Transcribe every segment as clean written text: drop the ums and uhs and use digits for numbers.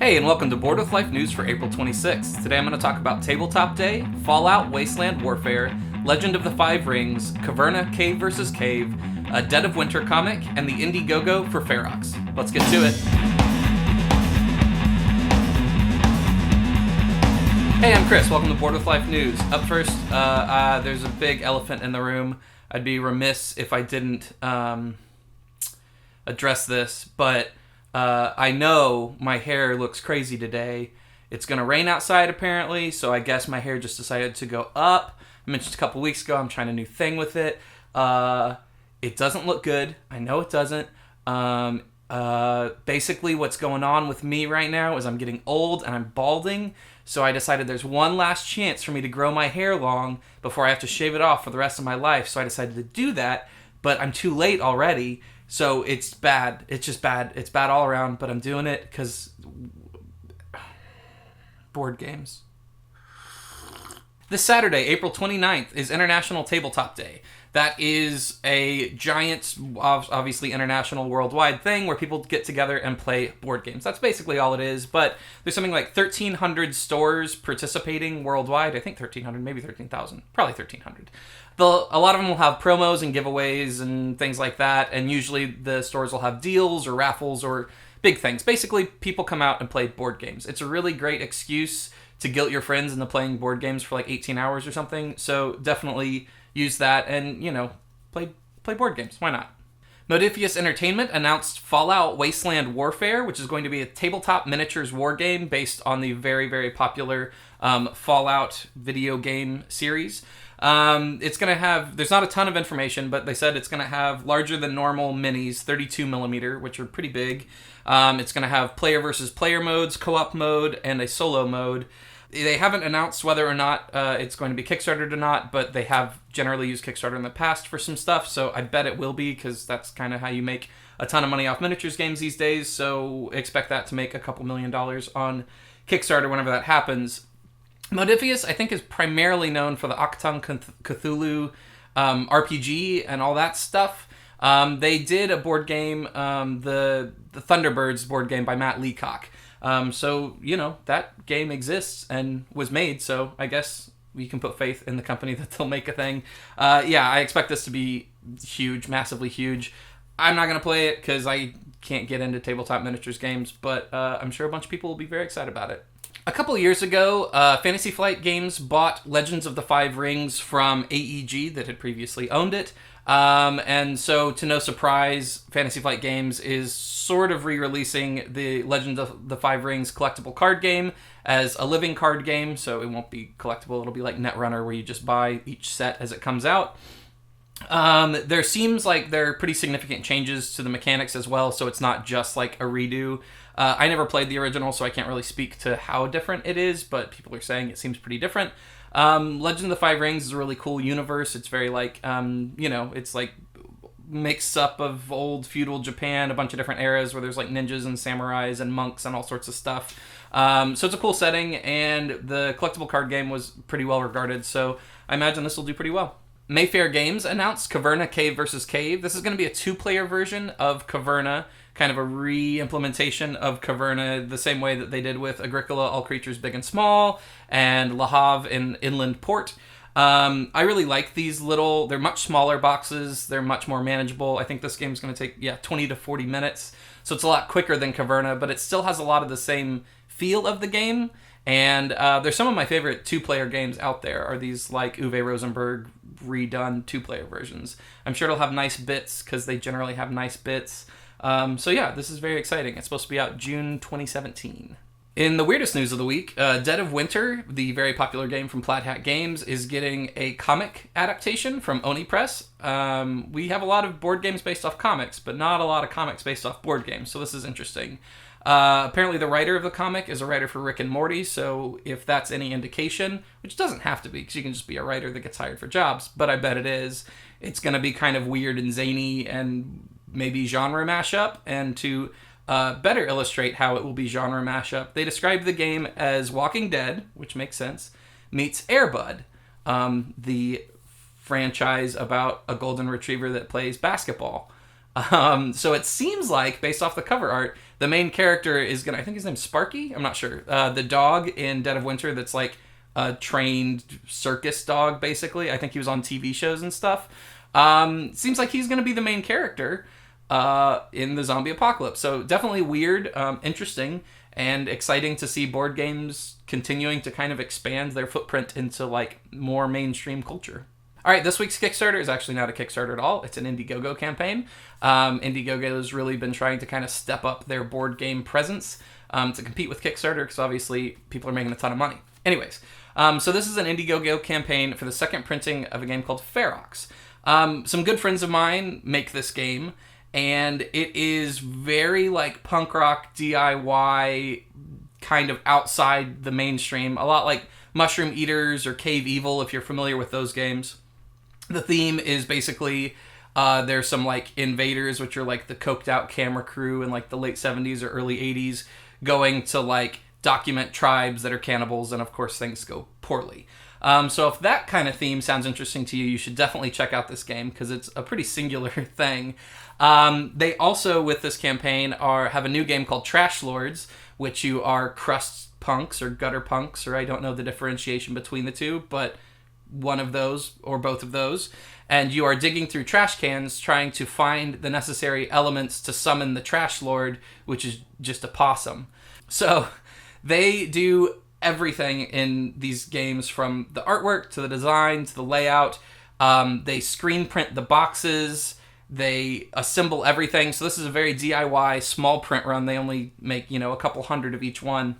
Hey, and welcome to Board with Life News for April 26th. Today I'm going to talk about Tabletop Day, Fallout Wasteland Warfare, Legend of the Five Rings, Caverna Cave vs. Cave, a Dead of Winter comic, and the Indiegogo for Ferox. Let's get to it. Hey, I'm Chris. Welcome to Board with Life News. Up first, there's a big elephant in the room. I'd be remiss if I didn't address this, but I know my hair looks crazy today. It's going to rain outside apparently, so I guess my hair just decided to go up. I mentioned a couple weeks ago I'm trying a new thing with it. It doesn't look good. I know it doesn't. Basically what's going on with me right now is I'm getting old and I'm balding, so I decided there's one last chance for me to grow my hair long before I have to shave it off for the rest of my life, so I decided to do that, but I'm too late already. So it's bad. It's just bad. It's bad all around, but I'm doing it because board games. This Saturday, April 29th, is International Tabletop Day. That is a giant, obviously international, worldwide thing where people get together and play board games. That's basically all it is, but there's something like 1,300 stores participating worldwide. I think 1,300, maybe 13,000, probably 1,300. A lot of them will have promos and giveaways and things like that, and usually the stores will have deals or raffles or big things. Basically, people come out and play board games. It's a really great excuse to guilt your friends into playing board games for like 18 hours or something, so definitely use that and, play board games. Why not? Modifius Entertainment announced Fallout Wasteland Warfare, which is going to be a tabletop miniatures war game based on the very, very popular Fallout video game series. It's going to have, there's not a ton of information, but they said it's going to have larger than normal minis, 32 millimeter, which are pretty big. It's going to have player versus player modes, co-op mode, and a solo mode. They haven't announced whether or not it's going to be Kickstarted or not, but they have generally used Kickstarter in the past for some stuff, so I bet it will be, because that's kind of how you make a ton of money off miniatures games these days, so expect that to make a couple $1 million on Kickstarter whenever that happens. Modifius, I think, is primarily known for the Achtung Cthulhu RPG and all that stuff. They did a board game, the Thunderbirds board game by Matt Leacock. So, that game exists and was made, so I guess we can put faith in the company that they'll make a thing. I expect this to be huge, massively huge. I'm not going to play it because I can't get into tabletop miniatures games, but I'm sure a bunch of people will be very excited about it. A couple of years ago, Fantasy Flight Games bought Legends of the Five Rings from AEG that had previously owned it. And so, to no surprise, Fantasy Flight Games is sort of re-releasing the Legend of the Five Rings collectible card game as a living card game, so it won't be collectible. It'll be like Netrunner, where you just buy each set as it comes out. There seems like there are pretty significant changes to the mechanics as well, so it's not just like a redo. I never played the original, so I can't really speak to how different it is, but people are saying it seems pretty different. Legend of the Five Rings is a really cool universe. It's very like, it's like mix up of old feudal Japan, a bunch of different eras where there's like ninjas and samurais and monks and all sorts of stuff. So it's a cool setting, and the collectible card game was pretty well regarded, so I imagine this will do pretty well. Mayfair Games announced Caverna Cave vs. Cave. This is going to be a two-player version of Caverna, kind of a re-implementation of Caverna, the same way that they did with Agricola, All Creatures Big and Small, and Le Havre in Inland Port. I really like these they're much smaller boxes, they're much more manageable. I think this game's going to take 20 to 40 minutes, so it's a lot quicker than Caverna, but it still has a lot of the same feel of the game. And there's some of my favorite two-player games out there are these like Uwe Rosenberg redone two-player versions. I'm sure it'll have nice bits because they generally have nice bits. This is very exciting. It's supposed to be out June 2017. In the weirdest news of the week, Dead of Winter, the very popular game from Plaid Hat Games, is getting a comic adaptation from Oni Press. We have a lot of board games based off comics, but not a lot of comics based off board games, so this is interesting. Apparently the writer of the comic is a writer for Rick and Morty, so if that's any indication, which doesn't have to be, because you can just be a writer that gets hired for jobs, but I bet it is, it's going to be kind of weird and zany and maybe genre mashup, and to better illustrate how it will be genre mashup, they described the game as Walking Dead, which makes sense, meets Air Bud, the franchise about a golden retriever that plays basketball. So it seems like, based off the cover art, The main character is gonna, I think his name's Sparky. I'm not sure. The dog in Dead of Winter that's like a trained circus dog, basically. I think he was on TV shows and stuff. Seems like he's gonna be the main character in the zombie apocalypse. So definitely weird, interesting, and exciting to see board games continuing to kind of expand their footprint into like more mainstream culture. All right, this week's Kickstarter is actually not a Kickstarter at all. It's an Indiegogo campaign. Indiegogo has really been trying to kind of step up their board game presence to compete with Kickstarter because obviously people are making a ton of money. Anyways, so this is an Indiegogo campaign for the second printing of a game called Ferox. Some good friends of mine make this game, and it is very like punk rock DIY, kind of outside the mainstream. A lot like Mushroom Eaters or Cave Evil, if you're familiar with those games. The theme is basically there's some like invaders, which are like the coked out camera crew in like the late 70s or early 80s, going to like document tribes that are cannibals, and of course things go poorly. So if that kind of theme sounds interesting to you, you should definitely check out this game because it's a pretty singular thing. They also, with this campaign, have a new game called Trash Lords, which you are crust punks or gutter punks, or I don't know the differentiation between the two, but one of those or both of those. And you are digging through trash cans trying to find the necessary elements to summon the Trash Lord, which is just a possum. So they do everything in these games, from the artwork to the design to the layout. They screen print the boxes. They assemble everything. So this is a very DIY small print run. They only make, a couple hundred of each one.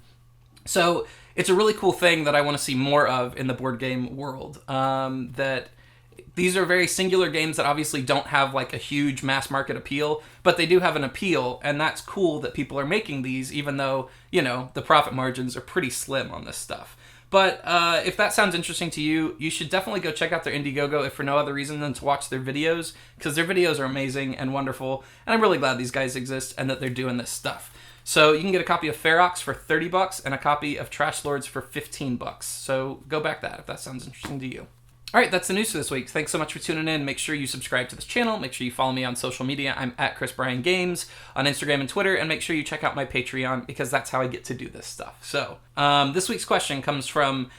So it's a really cool thing that I want to see more of in the board game world. That these are very singular games that obviously don't have like a huge mass market appeal, but they do have an appeal, and that's cool that people are making these, even though, the profit margins are pretty slim on this stuff. But if that sounds interesting to you, you should definitely go check out their Indiegogo, if for no other reason than to watch their videos, because their videos are amazing and wonderful, and I'm really glad these guys exist and that they're doing this stuff. So you can get a copy of Ferox for $30 and a copy of Trash Lords for $15. So go back that if that sounds interesting to you. All right, that's the news for this week. Thanks so much for tuning in. Make sure you subscribe to this channel. Make sure you follow me on social media. I'm at Chris Bryan Games on Instagram and Twitter. And make sure you check out my Patreon because that's how I get to do this stuff. So this week's question comes from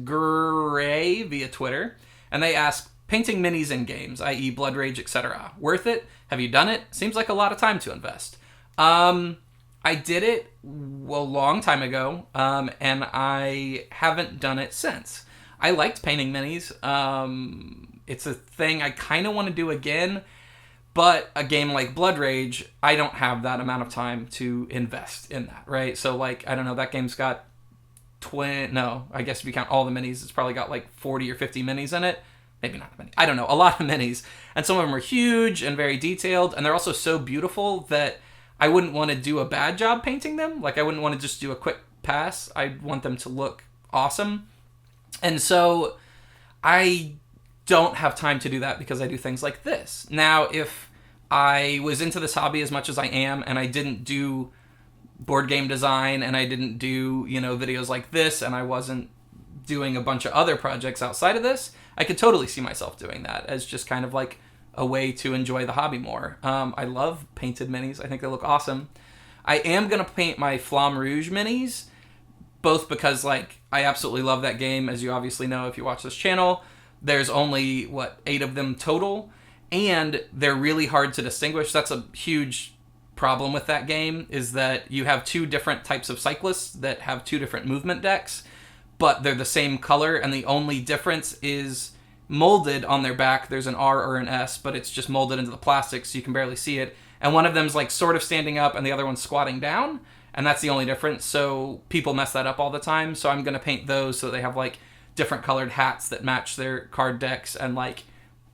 @Gray via Twitter. And they ask, painting minis in games, i.e. Blood Rage, etc. Worth it? Have you done it? Seems like a lot of time to invest. I did it a long time ago, and I haven't done it since. I liked painting minis. It's a thing I kind of want to do again, but a game like Blood Rage, I don't have that amount of time to invest in that, right? So, like, I don't know, that game's got I guess if you count all the minis, it's probably got like 40 or 50 minis in it. Maybe not many. I don't know, a lot of minis. And some of them are huge and very detailed, and they're also so beautiful that I wouldn't want to do a bad job painting them. Like, I wouldn't want to just do a quick pass. I'd want them to look awesome. And so I don't have time to do that because I do things like this. Now, if I was into this hobby as much as I am, and I didn't do board game design, and I didn't do, videos like this, and I wasn't doing a bunch of other projects outside of this, I could totally see myself doing that as just kind of like a way to enjoy the hobby more. I love painted minis. I think they look awesome. I am going to paint my Flamme Rouge minis, both because, like, I absolutely love that game, as you obviously know if you watch this channel. There's only, 8 of them total, and they're really hard to distinguish. That's a huge problem with that game, is that you have 2 different types of cyclists that have 2 different movement decks, but they're the same color, and the only difference is molded on their back. There's an R or an S, but it's just molded into the plastic, so you can barely see it. And one of them's, like, sort of standing up, and the other one's squatting down. And that's the only difference, so people mess that up all the time. So I'm going to paint those so they have, like, different colored hats that match their card decks and, like,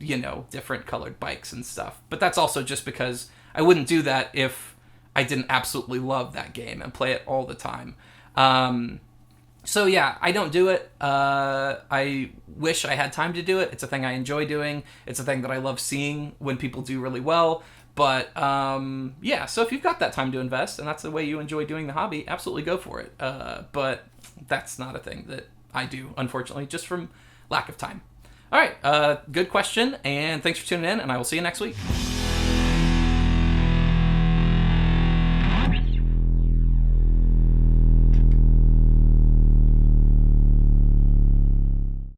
different colored bikes and stuff. But that's also just because I wouldn't do that if I didn't absolutely love that game and play it all the time. So, yeah, I don't do it. I wish I had time to do it. It's a thing I enjoy doing. It's a thing that I love seeing when people do really well. But, yeah, so if you've got that time to invest and that's the way you enjoy doing the hobby, absolutely go for it. But that's not a thing that I do, unfortunately, just from lack of time. All right, good question, and thanks for tuning in, and I will see you next week.